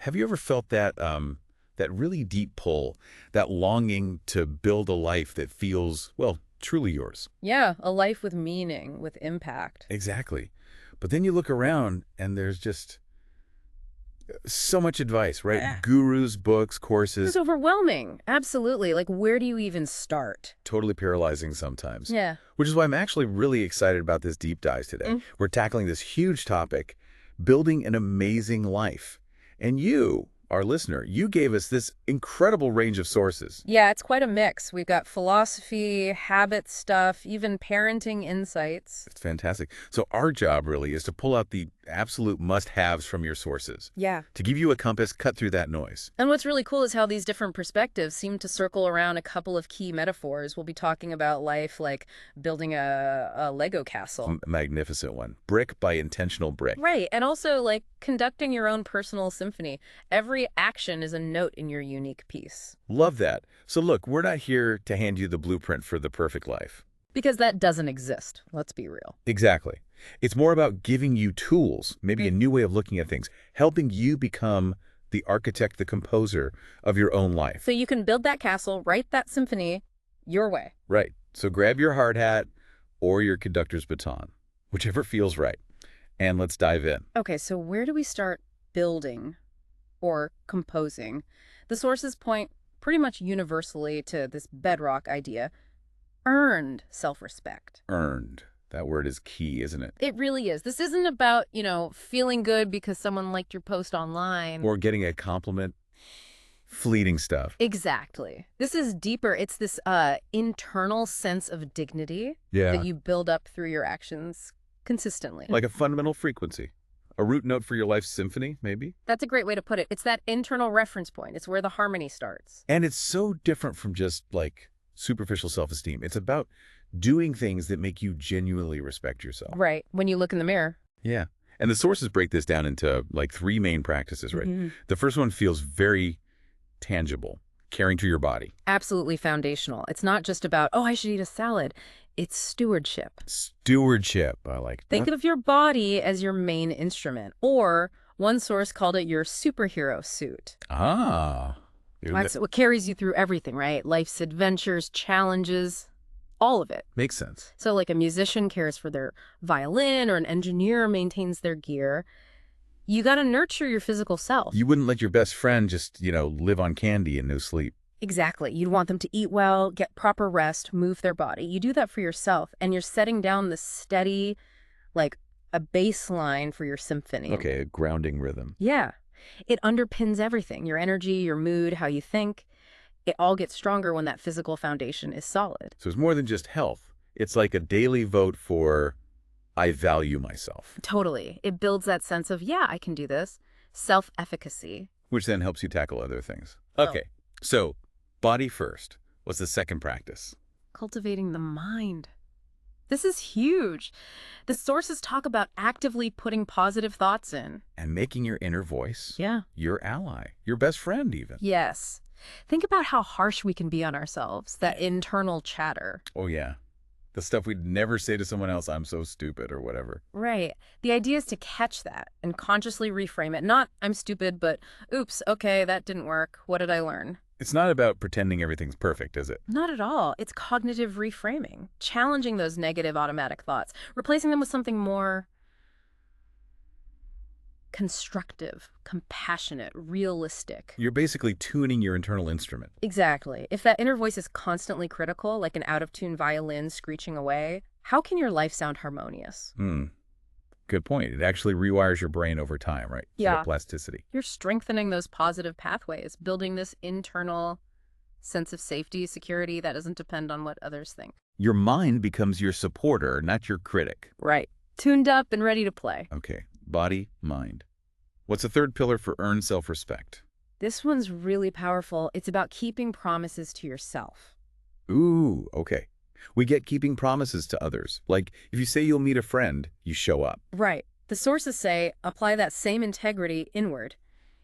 Have you ever felt that really deep pull, that longing to build a life that feels, well, truly yours? Yeah, a life with meaning, with impact. Exactly. But then you look around and there's just so much advice, right? Eh, Gurus, books, It's courses, overwhelming. Absolutely. Like, where do you even start? totally paralyzing sometimes. Yeah. Which is why I'm actually really excited about this deep dive today. Mm. We're tackling this huge topic, building an amazing life. And you, our listener, you gave us this incredible range of sources. Yeah, it's quite a mix. We've got philosophy, habit stuff, even parenting insights. It's fantastic. So our job really is to pull out the absolute must-haves from your sources, Yeah. to give you a compass, cut through that noise. And what's really cool is how these different perspectives seem to circle around a couple of key metaphors. We'll be talking about life like building a Lego castle. Magnificent one. Brick by intentional brick. Right. And also like conducting your own personal symphony. Every action is a note in your unique piece. Love that. So look, we're not here to hand you the blueprint for the perfect life. Because that doesn't exist. Let's be real. Exactly. It's more about giving you tools, maybe a new way of looking at things, helping you become the architect, the composer of your own life. So you can build that castle, write that symphony your way. Right. So grab your hard hat or your conductor's baton, whichever feels right. And let's dive in. Okay, so where do we start building or composing? The sources point pretty much universally to this bedrock idea: earned self-respect. Earned. That word is key, isn't it? It really is. This isn't about, feeling good because someone liked your post online. Or getting a compliment. Fleeting stuff. Exactly. This is deeper. It's this internal sense of dignity Yeah. that you build up through your actions consistently. Like a fundamental frequency. A root note for your life's symphony, maybe? That's a great way to put it. It's that internal reference point. It's where the harmony starts. And it's so different from just, like, superficial self-esteem. It's about doing things that make you genuinely respect yourself. Right. When you look in the mirror. Yeah. And the sources break this down into, like, three main practices, right? The first one feels very tangible, caring to your body. Absolutely foundational. It's not just about, oh, I should eat a salad. It's stewardship. Stewardship, I like that. Think of your body as your main instrument. Or one source called it your superhero suit. Ah. That's what carries you through everything, right? Life's adventures, challenges, all of it. Makes sense. So like a musician cares for their violin or an engineer maintains their gear. You got to nurture your physical self. You wouldn't let your best friend just, live on candy and no sleep. Exactly. You'd want them to eat well, get proper rest, move their body. You do that for yourself, and you're setting down this steady, like a baseline for your symphony. Okay, a grounding rhythm. Yeah. It underpins everything, your energy, your mood, how you think. It all gets stronger when that physical foundation is solid. So it's more than just health. It's like a daily vote for, I value myself. Totally. It builds that sense of, yeah, I can do this. Self-efficacy. Which then helps you tackle other things. Oh. Okay, so body first. What's the second practice? Cultivating the mind. This is huge. The sources talk about actively putting positive thoughts in. And making your inner voice Yeah. your ally, your best friend even. Yes. Think about how harsh we can be on ourselves, that internal chatter. Oh yeah, the stuff we'd never say to someone else, I'm so stupid or whatever. Right. The idea is to catch that and consciously reframe it. Not, I'm stupid, but, oops, okay, that didn't work. What did I learn? It's not about pretending everything's perfect, is it? Not at all. It's cognitive reframing, challenging those negative automatic thoughts, replacing them with something more constructive, compassionate, realistic. You're basically tuning your internal instrument. Exactly. If that inner voice is constantly critical, like an out-of-tune violin screeching away, how can your life sound harmonious? Good point. It actually rewires your brain over time, right? Yeah. Plasticity. You're strengthening those positive pathways, building this internal sense of safety, security that doesn't depend on what others think. Your mind becomes your supporter, not your critic. Right. Tuned up and ready to play. Okay, body, mind. What's the third pillar for earned self-respect? This one's really powerful. It's about keeping promises to yourself. Ooh, okay. We get keeping promises to others. Like, if you say you'll meet a friend, you show up. Right. The sources say apply that same integrity inward.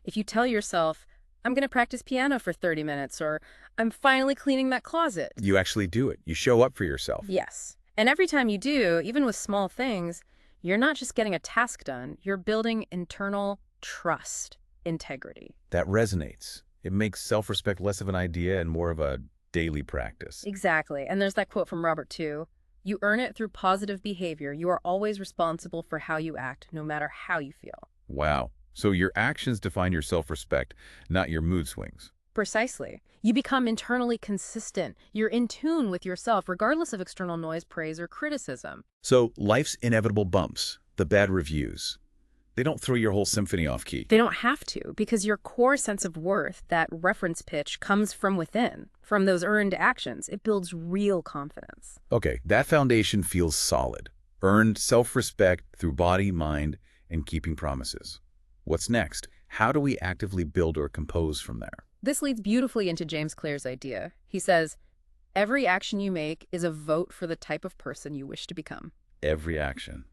If you tell yourself, I'm going to practice piano for 30 minutes, or I'm finally cleaning that closet. You actually do it. You show up for yourself. Yes. And every time you do, even with small things, you're not just getting a task done, you're building internal trust. integrity. That resonates. It makes self-respect less of an idea and more of a daily practice. Exactly. And there's that quote from Robert too. You earn it through positive behavior. You are always responsible for how you act, no matter how you feel. Wow. So your actions define your self-respect, not your mood swings. Precisely. You become internally consistent. You're in tune with yourself, regardless of external noise, praise, or criticism. So life's inevitable bumps, the bad reviews, they don't throw your whole symphony off key. They don't have to, because your core sense of worth, that reference pitch, comes from within, from those earned actions. It builds real confidence. Okay, that foundation feels solid. Earned self-respect through body, mind, and keeping promises. What's next? How do we actively build or compose from there? This leads beautifully into James Clear's idea. He says, every action you make is a vote for the type of person you wish to become. Every action,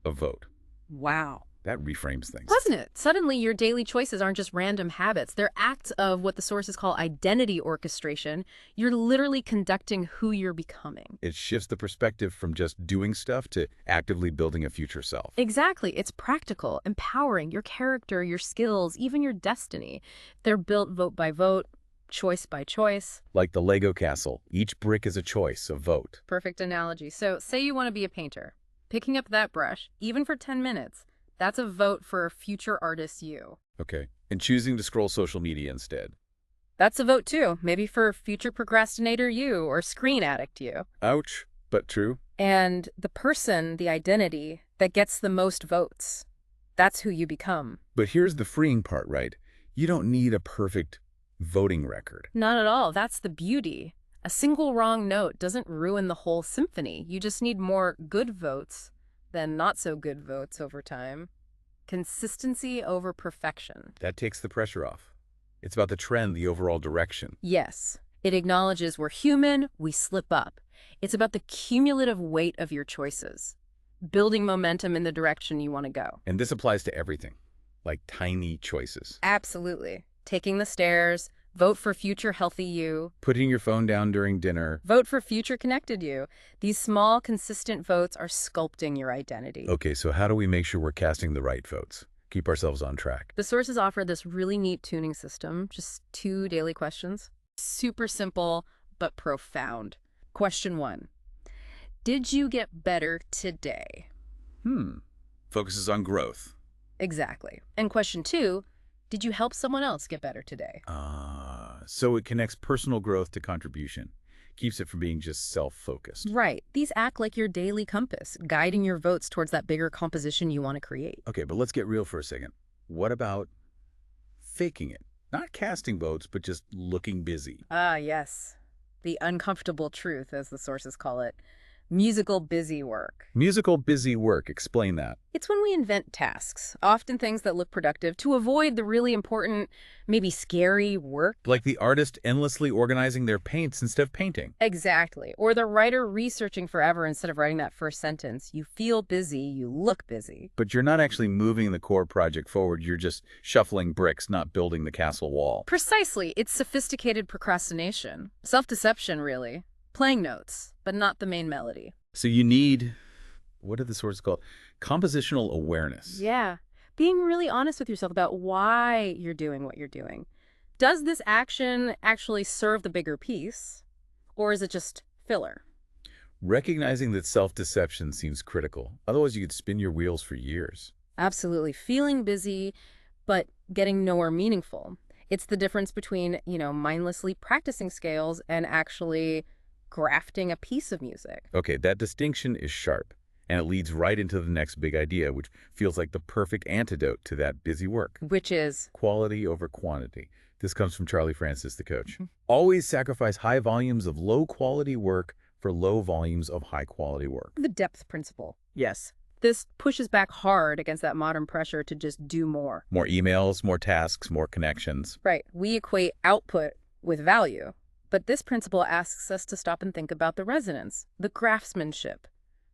a vote. Wow. That reframes things. Doesn't it? Suddenly, your daily choices aren't just random habits. They're acts of what the sources call identity orchestration. You're literally conducting who you're becoming. It shifts the perspective from just doing stuff to actively building a future self. Exactly. It's practical, empowering your character, your skills, even your destiny. They're built vote by vote, choice by choice. Like the Lego castle, each brick is a choice, a vote. Perfect analogy. So say you want to be a painter. Picking up that brush, even for 10 minutes, that's a vote for a future artist you. Okay. And choosing to scroll social media instead. That's a vote too, maybe for future procrastinator you or screen addict you. Ouch, but true. And the person, the identity, that gets the most votes, that's who you become. But here's the freeing part, right? You don't need a perfect voting record. Not at all. That's the beauty. A single wrong note doesn't ruin the whole symphony. You just need more good votes than not so good votes over time. Consistency over perfection. That takes the pressure off. It's about the trend, the overall direction. Yes, it acknowledges we're human, we slip up. It's about the cumulative weight of your choices, building momentum in the direction you want to go. And this applies to everything, like tiny choices. Absolutely. Taking the stairs, vote for future healthy you, Putting your phone down during dinner. vote for future connected you. These small, consistent votes are sculpting your identity. Okay, so how do we make sure we're casting the right votes? Keep ourselves on track. The sources offer this really neat tuning system, just 2 daily questions. Super simple, but profound. Question 1. Did you get better today? Focuses on growth. Exactly. And question 2, did you help someone else get better today? So it connects personal growth to contribution. Keeps it from being just self-focused. Right. These act like your daily compass, guiding your votes towards that bigger composition you want to create. Okay, but let's get real for a second. What about faking it? Not casting votes, but just looking busy. Ah, yes. The uncomfortable truth, as the sources call it. Musical busy work. Musical busy work. Explain that. It's when we invent tasks, often things that look productive, to avoid the really important, maybe scary work. Like the artist endlessly organizing their paints instead of painting. Exactly. Or the writer researching forever instead of writing that first sentence. You feel busy, you look busy. But you're not actually moving the core project forward. You're just shuffling bricks, not building the castle wall. Precisely. It's sophisticated procrastination. Self-deception, really. Playing notes, but not the main melody. So you need, what are the sources called? Compositional awareness. Yeah. Being really honest with yourself about why you're doing what you're doing. Does this action actually serve the bigger piece, or is it just filler? Recognizing that self-deception seems critical. Otherwise, you could spin your wheels for years. Absolutely. Feeling busy, but getting nowhere meaningful. It's the difference between, mindlessly practicing scales and actually grafting a piece of music. Okay, that distinction is sharp, and it leads right into the next big idea, which feels like the perfect antidote to that busy work. Which is Quality over quantity. This comes from Charlie Francis, the coach. Always sacrifice high volumes of low-quality work for low volumes of high-quality work. the depth principle. Yes. This pushes back hard against that modern pressure to just do more. More emails, more tasks, more connections. Right. We equate output with value. But this principle asks us to stop and think about the resonance, the craftsmanship,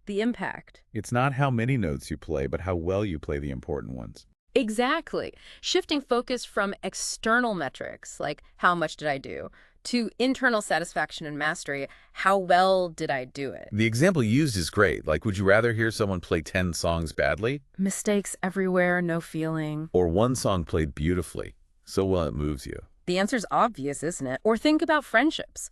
the impact. It's not how many notes you play, but how well you play the important ones. Exactly. Shifting focus from external metrics, like how much did I do, to internal satisfaction and mastery. How well did I do it? The example used is great. Like, would you rather hear someone play 10 songs badly Mistakes everywhere, no feeling. or one song played beautifully, so well it moves you? The answer's obvious, isn't it? Or think about friendships.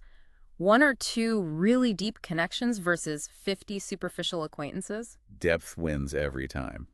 1 or 2 really deep connections versus 50 superficial acquaintances. Depth wins every time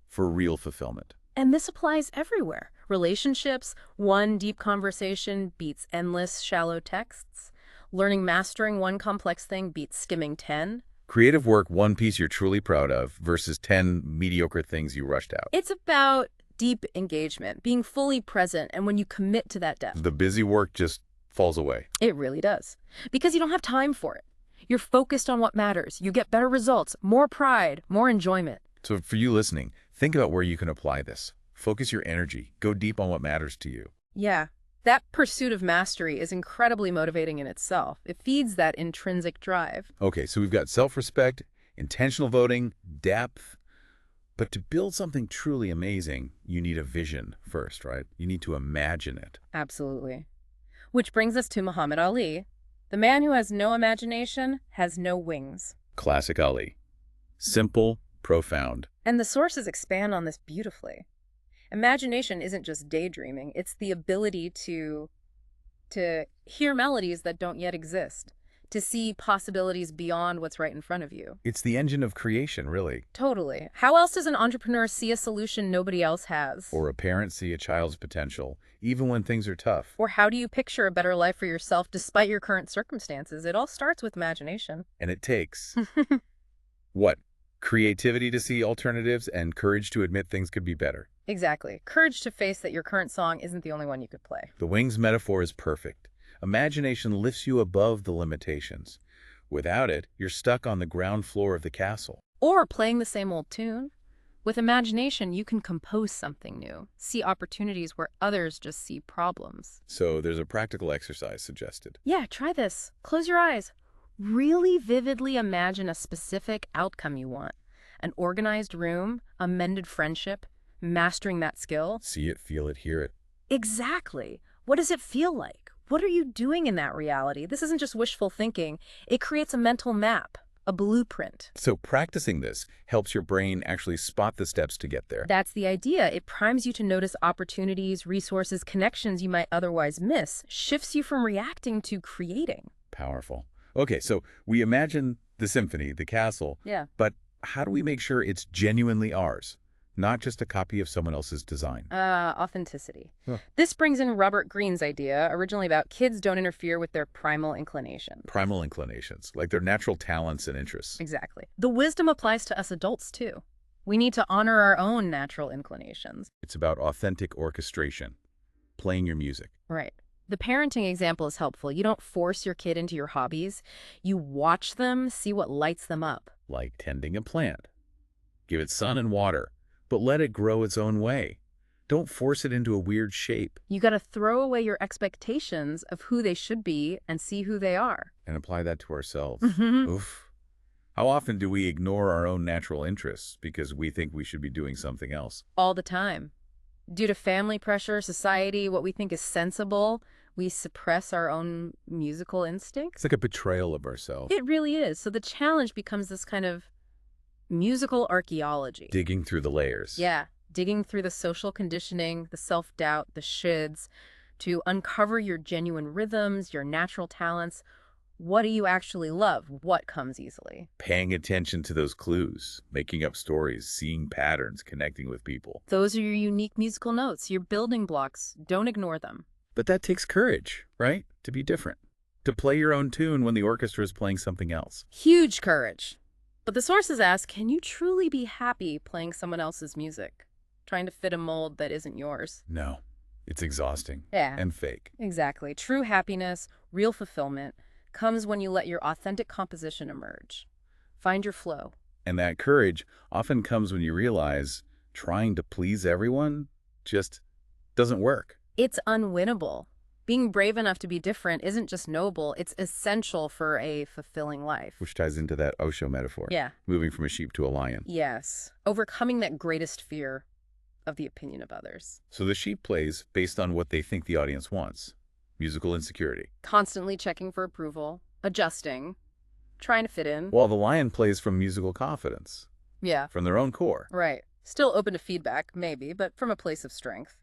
for real fulfillment. And this applies everywhere. Relationships, 1 deep conversation beats endless shallow texts. Learning mastering 1 complex thing beats skimming 10. Creative work, 1 piece you're truly proud of versus 10 mediocre things you rushed out. It's about deep engagement, being fully present, and when you commit to that depth. The busy work just falls away. It really does. Because you don't have time for it. You're focused on what matters. You get better results, more pride, more enjoyment. So for you listening, think about where you can apply this. Focus your energy. Go deep on what matters to you. Yeah, that pursuit of mastery is incredibly motivating in itself. It feeds that intrinsic drive. Okay, so we've got self-respect, intentional voting, depth. But to build something truly amazing, you need a vision first, right? You need to imagine it. Absolutely. Which brings us to Muhammad Ali. The man who has no imagination has no wings. Classic Ali. Simple, profound. And the sources expand on this beautifully. Imagination isn't just daydreaming, it's the ability to hear melodies that don't yet exist, to see possibilities beyond what's right in front of you. It's the engine of creation, really. Totally. How else does an entrepreneur see a solution nobody else has? Or a parent see a child's potential, even when things are tough. Or how do you picture a better life for yourself despite your current circumstances? It all starts with imagination. And it takes, what? Creativity to see alternatives and courage to admit things could be better. Exactly. Courage to face that your current song isn't the only one you could play. The wings metaphor is perfect. Imagination lifts you above the limitations. Without it, you're stuck on the ground floor of the castle. Or playing the same old tune. With imagination, you can compose something new, see opportunities where others just see problems. So there's a practical exercise suggested. Yeah, try this. Close your eyes. Really vividly imagine a specific outcome you want. An organized room, a mended friendship, mastering that skill. See it, feel it, hear it. Exactly. What does it feel like? What are you doing in that reality? This isn't just wishful thinking. It creates a mental map, a blueprint. So practicing this helps your brain actually spot the steps to get there. That's the idea. It primes you to notice opportunities, resources, connections you might otherwise miss, shifts you from reacting to creating. Powerful. Okay, so we imagine the symphony, the castle. Yeah. But how do we make sure it's genuinely ours, not just a copy of someone else's design? Authenticity. Huh. This brings in Robert Greene's idea, originally about kids don't interfere with their primal inclination. Primal inclinations, like their natural talents and interests. Exactly. The wisdom applies to us adults, too. We need to honor our own natural inclinations. It's about authentic orchestration, playing your music. Right. The parenting example is helpful. You don't force your kid into your hobbies. You watch them, see what lights them up. Like tending a plant. Give it sun and water, but let it grow its own way. Don't force it into a weird shape. You got to throw away your expectations of who they should be and see who they are. And apply that to ourselves. Mhm. Oof. How often do we ignore our own natural interests because we think we should be doing something else? All the time. Due to family pressure, society, what we think is sensible, we suppress our own musical instincts. It's like a betrayal of ourselves. It really is. So the challenge becomes this kind of musical archaeology. Digging through the layers. Yeah, digging through the social conditioning, the self-doubt, the shoulds, to uncover your genuine rhythms, your natural talents. What do you actually love? What comes easily? Paying attention to those clues, making up stories, seeing patterns, connecting with people. Those are your unique musical notes, your building blocks. Don't ignore them. But that takes courage, right? To be different. To play your own tune when the orchestra is playing something else. Huge courage. But the sources ask, can you truly be happy playing someone else's music? Trying to fit a mold that isn't yours? No, it's exhausting. Yeah. And fake. Exactly. True happiness, real fulfillment, comes when you let your authentic composition emerge. Find your flow. And that courage often comes when you realize trying to please everyone just doesn't work. It's unwinnable. Being brave enough to be different isn't just noble, it's essential for a fulfilling life. Which ties into that Osho metaphor. Yeah. Moving from a sheep to a lion. Yes. Overcoming that greatest fear of the opinion of others. So the sheep plays based on what they think the audience wants. musical insecurity. Constantly checking for approval, adjusting, trying to fit in. While the lion plays from musical confidence, Yeah, from their own core. right. Still open to feedback, maybe, but from a place of strength.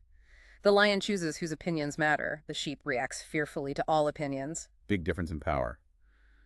The lion chooses whose opinions matter. The sheep reacts fearfully to all opinions. Big difference in power.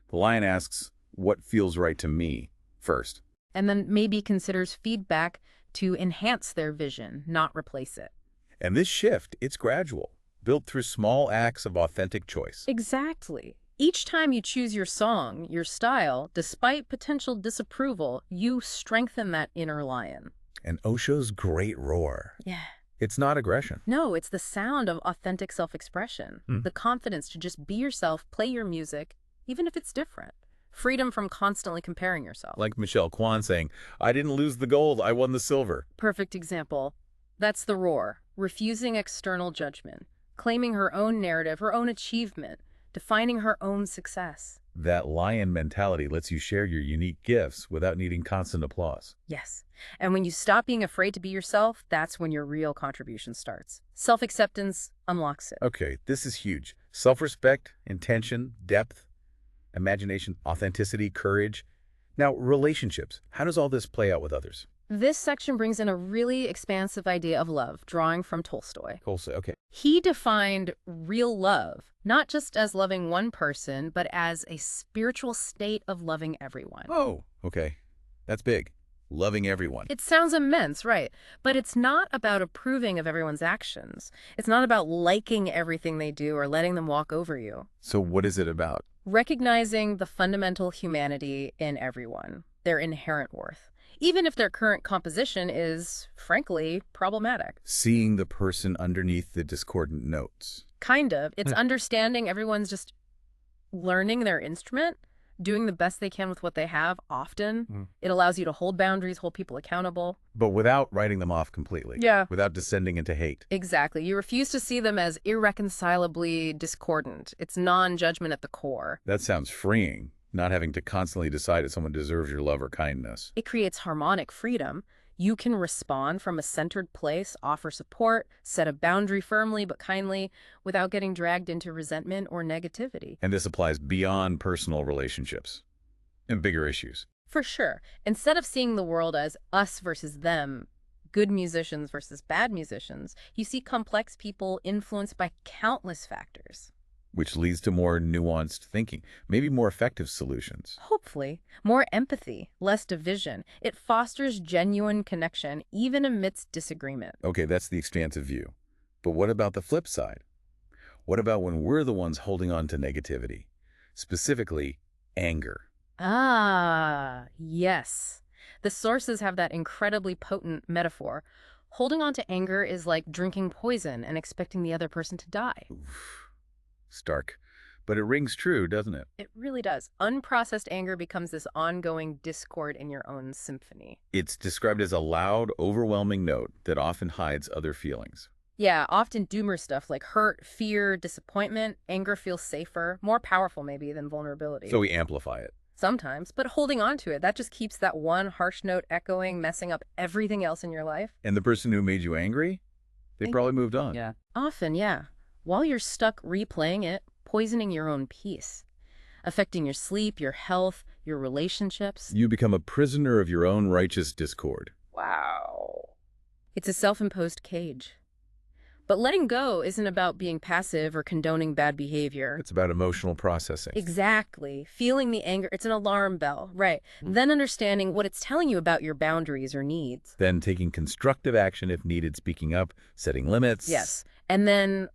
The lion asks, what feels right to me, first. And then maybe considers feedback to enhance their vision, not replace it. And this shift, it's gradual, built through small acts of authentic choice. Exactly. Each time you choose your song, your style, despite potential disapproval, you strengthen that inner lion. And Osho's great roar. Yeah. It's not aggression. No, it's the sound of authentic self-expression. The confidence to just be yourself, play your music, even if it's different. Freedom from constantly comparing yourself. Like Michelle Kwan saying, I didn't lose the gold, I won the silver. Perfect example. That's the roar. Refusing external judgment. Claiming her own narrative, her own achievement. Defining her own success. That lion mentality lets you share your unique gifts without needing constant applause. Yes. And when you stop being afraid to be yourself, that's when your real contribution starts. Self-acceptance unlocks it. Okay, this is huge. Self-respect, intention, depth, imagination, authenticity, courage. Now, relationships. How does all this play out with others? This section brings in a really expansive idea of love, drawing from Tolstoy. Okay. He defined real love, not just as loving one person, but as a spiritual state of loving everyone. Oh, okay. That's big. Loving everyone. It sounds immense, right? But it's not about approving of everyone's actions. It's not about liking everything they do or letting them walk over you. So what is it about? Recognizing the fundamental humanity in everyone, their inherent worth, even if their current composition is, frankly, problematic. Seeing the person underneath the discordant notes. Kind of. It's understanding everyone's just learning their instrument, doing the best they can with what they have often. It allows you to hold boundaries, hold people accountable. But without writing them off completely. Yeah. Without descending into hate. Exactly. You refuse to see them as irreconcilably discordant. It's non-judgment at the core. That sounds freeing, not having to constantly decide if someone deserves your love or kindness. It creates harmonic freedom. You can respond from a centered place, offer support, set a boundary firmly but kindly, without getting dragged into resentment or negativity. And this applies beyond personal relationships and bigger issues. For sure. Instead of seeing the world as us versus them, good musicians versus bad musicians, you see complex people influenced by countless factors. Which leads to more nuanced thinking, maybe more effective solutions. Hopefully, more empathy, less division. It fosters genuine connection, even amidst disagreement. Okay, that's the expansive view. But what about the flip side? What about when we're the ones holding on to negativity? Specifically, anger. Ah, yes. The sources have that incredibly potent metaphor. Holding on to anger is like drinking poison and expecting the other person to die. Oof. Stark. But it rings true, doesn't it? It really does. Unprocessed anger becomes this ongoing discord in your own symphony. It's described as a loud, overwhelming note that often hides other feelings. Yeah, often doomer stuff like hurt, fear, disappointment. Anger feels safer, more powerful maybe than vulnerability. So we amplify it. Sometimes, but holding on to it, that just keeps that one harsh note echoing, messing up everything else in your life. And the person who made you angry, they probably moved on. Yeah. Often, yeah. While you're stuck replaying it, poisoning your own peace, affecting your sleep, your health, your relationships. You become a prisoner of your own righteous discord. Wow. It's a self-imposed cage. But letting go isn't about being passive or condoning bad behavior. It's about emotional processing. Exactly. Feeling the anger, it's an alarm bell, right? Then understanding what it's telling you about your boundaries or needs. Then taking constructive action if needed, speaking up, setting limits. Yes. And then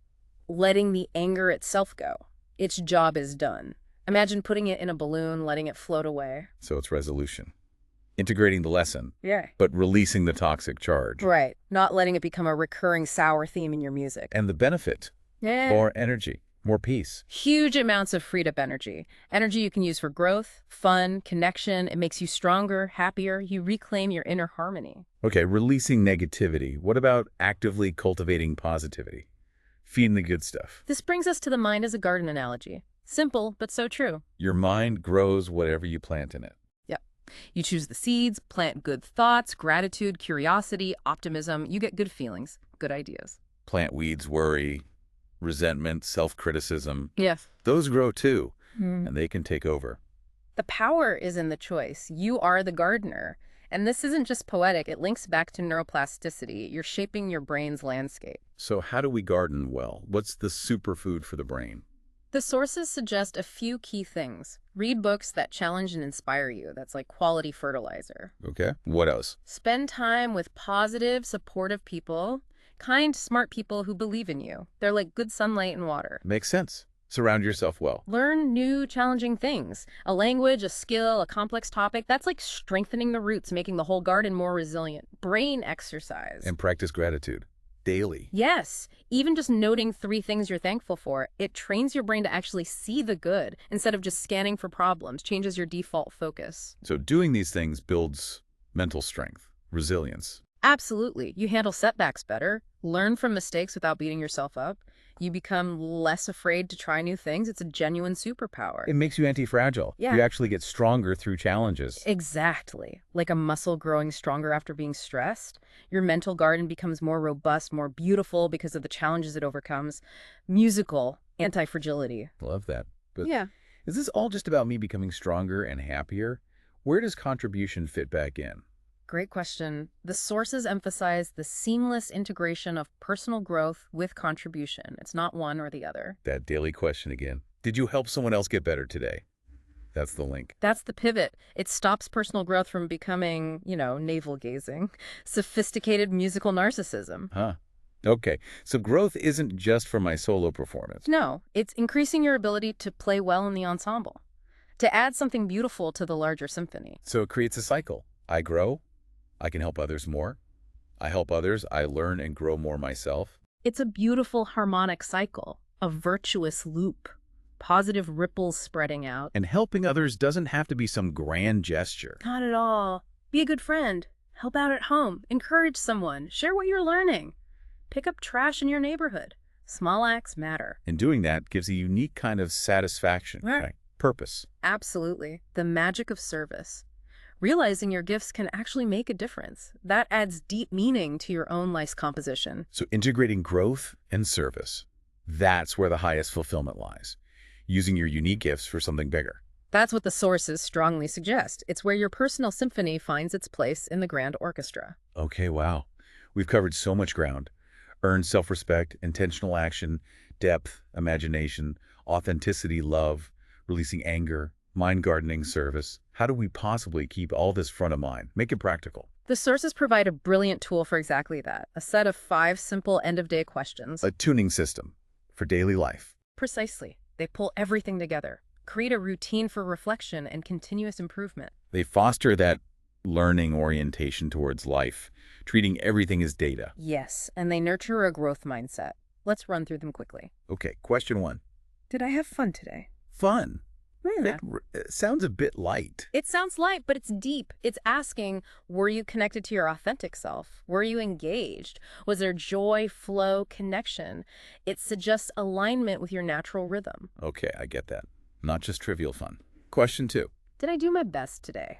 letting the anger itself go. Its job is done. Imagine putting it in a balloon, letting it float away. So it's resolution. Integrating the lesson, Yeah. but releasing the toxic charge. Right. Not letting it become a recurring sour theme in your music. And the benefit, Yeah. more energy, more peace. Huge amounts of freed up energy. Energy you can use for growth, fun, connection. It makes you stronger, happier. You reclaim your inner harmony. Okay, releasing negativity. What about actively cultivating positivity? Feeding the good stuff. This brings us to the mind as a garden analogy. Simple, but so true. Your mind grows whatever you plant in it. Yep. You choose the seeds, plant good thoughts, gratitude, curiosity, optimism. You get good feelings, good ideas. Plant weeds, worry, resentment, self-criticism, Yes. those grow too, and they can take over. The power is in the choice. You are the gardener. And this isn't just poetic. It links back to neuroplasticity. You're shaping your brain's landscape. So how do we garden well? What's the superfood for the brain? The sources suggest a few key things. Read books that challenge and inspire you. That's like quality fertilizer. Okay. What else? Spend time with positive, supportive people, kind, smart people who believe in you. They're like good sunlight and water. Makes sense. Surround yourself well. Learn new, challenging things. A language, a skill, a complex topic. That's like strengthening the roots, making the whole garden more resilient. Brain exercise. And practice gratitude daily. Yes, even just noting 3 things you're thankful for, it trains your brain to actually see the good instead of just scanning for problems, changes your default focus. So doing these things builds mental strength, resilience. Absolutely. You handle setbacks better, learn from mistakes without beating yourself up. You become less afraid to try new things. It's a genuine superpower. It makes you anti-fragile. Yeah. You actually get stronger through challenges. Exactly. Like a muscle growing stronger after being stressed. Your mental garden becomes more robust, more beautiful because of the challenges it overcomes. Musical, anti-fragility. Love that. But Yeah. is this all just about me becoming stronger and happier? Where does contribution fit back in? Great question. The sources emphasize the seamless integration of personal growth with contribution. It's not one or the other. That daily question again. Did you help someone else get better today? That's the link. That's the pivot. It stops personal growth from becoming, navel-gazing, sophisticated musical narcissism. Huh. Okay. So growth isn't just for my solo performance. No, it's increasing your ability to play well in the ensemble, to add something beautiful to the larger symphony. So it creates a cycle. I grow. I can help others more. I help others. I learn and grow more myself. It's a beautiful harmonic cycle, a virtuous loop, positive ripples spreading out. And helping others doesn't have to be some grand gesture. Not at all. Be a good friend. Help out at home. Encourage someone. Share what you're learning. Pick up trash in your neighborhood. Small acts matter. And doing that gives a unique kind of satisfaction, Right. right? Purpose. Absolutely. The magic of service. Realizing your gifts can actually make a difference. That adds deep meaning to your own life's composition. So integrating growth and service, that's where the highest fulfillment lies. Using your unique gifts for something bigger. That's what the sources strongly suggest. It's where your personal symphony finds its place in the grand orchestra. Okay, wow. We've covered so much ground. Earned self-respect, intentional action, depth, imagination, authenticity, love, releasing anger, mind gardening, service. How do we possibly keep all this front of mind? Make it practical. The sources provide a brilliant tool for exactly that, a set of 5 simple end-of-day questions. A tuning system for daily life. Precisely. They pull everything together, create a routine for reflection and continuous improvement. They foster that learning orientation towards life, treating everything as data. Yes, and they nurture a growth mindset. Let's run through them quickly. Okay, question 1. Did I have fun today? Fun. Yeah. It sounds a bit light. It sounds light, but it's deep. It's asking, were you connected to your authentic self? Were you engaged? Was there joy, flow, connection? It suggests alignment with your natural rhythm. Okay, I get that. Not just trivial fun. Question 2. Did I do my best today?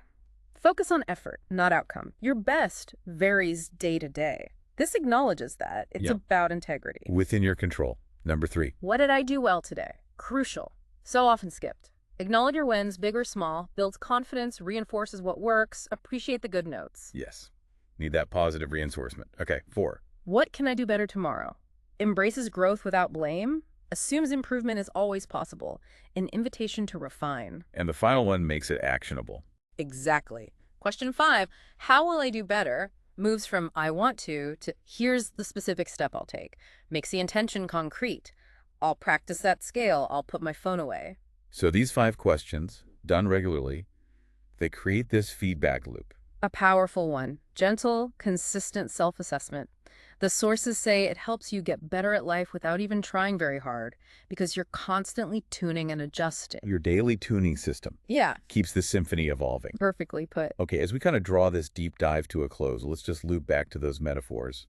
Focus on effort, not outcome. Your best varies day to day. This acknowledges that. It's Yeah. about integrity. Within your control. Number 3. What did I do well today? Crucial. So often skipped. Acknowledge your wins, big or small, builds confidence, reinforces what works, appreciate the good notes. Yes. Need that positive reinforcement. Okay, 4. What can I do better tomorrow? Embraces growth without blame, assumes improvement is always possible, an invitation to refine. And the final one makes it actionable. Exactly. Question 5, how will I do better? Moves from I want to here's the specific step I'll take. Makes the intention concrete. I'll practice that scale. I'll put my phone away. So these 5 questions, done regularly, they create this feedback loop. A powerful one. Gentle, consistent self-assessment. The sources say it helps you get better at life without even trying very hard because you're constantly tuning and adjusting. Your daily tuning system Yeah, keeps the symphony evolving. perfectly put. Okay, as we kind of draw this deep dive to a close, let's just loop back to those metaphors.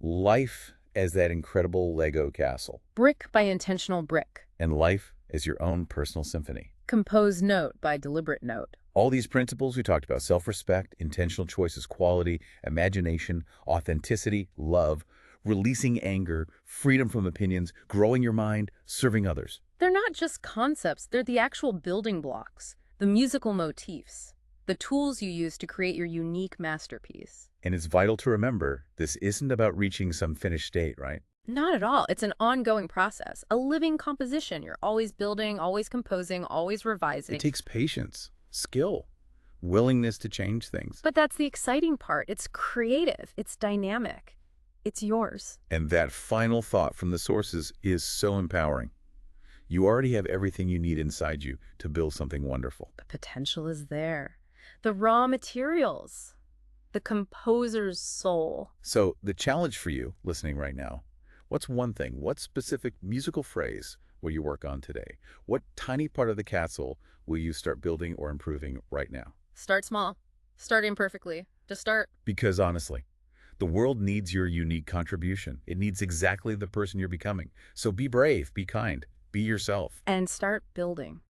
Life as that incredible Lego castle, Brick by intentional brick. and life as your own personal symphony. Compose note by deliberate note. All these principles we talked about, self-respect, intentional choices, quality, imagination, authenticity, love, releasing anger, freedom from opinions, growing your mind, serving others. They're not just concepts, they're the actual building blocks, the musical motifs, the tools you use to create your unique masterpiece. And it's vital to remember, this isn't about reaching some finished state, right? Not at all. It's an ongoing process, a living composition. You're always building, always composing, always revising. It takes patience, skill, willingness to change things. But that's the exciting part. It's creative, it's dynamic, it's yours. And that final thought from the sources is so empowering. You already have everything you need inside you to build something wonderful. The potential is there. The raw materials, the composer's soul. So the challenge for you listening right now, what's one thing, what specific musical phrase will you work on today? What tiny part of the castle will you start building or improving right now? Start small. Start imperfectly. Just start. Because honestly, the world needs your unique contribution. It needs exactly the person you're becoming. So be brave, be kind, be yourself. And start building.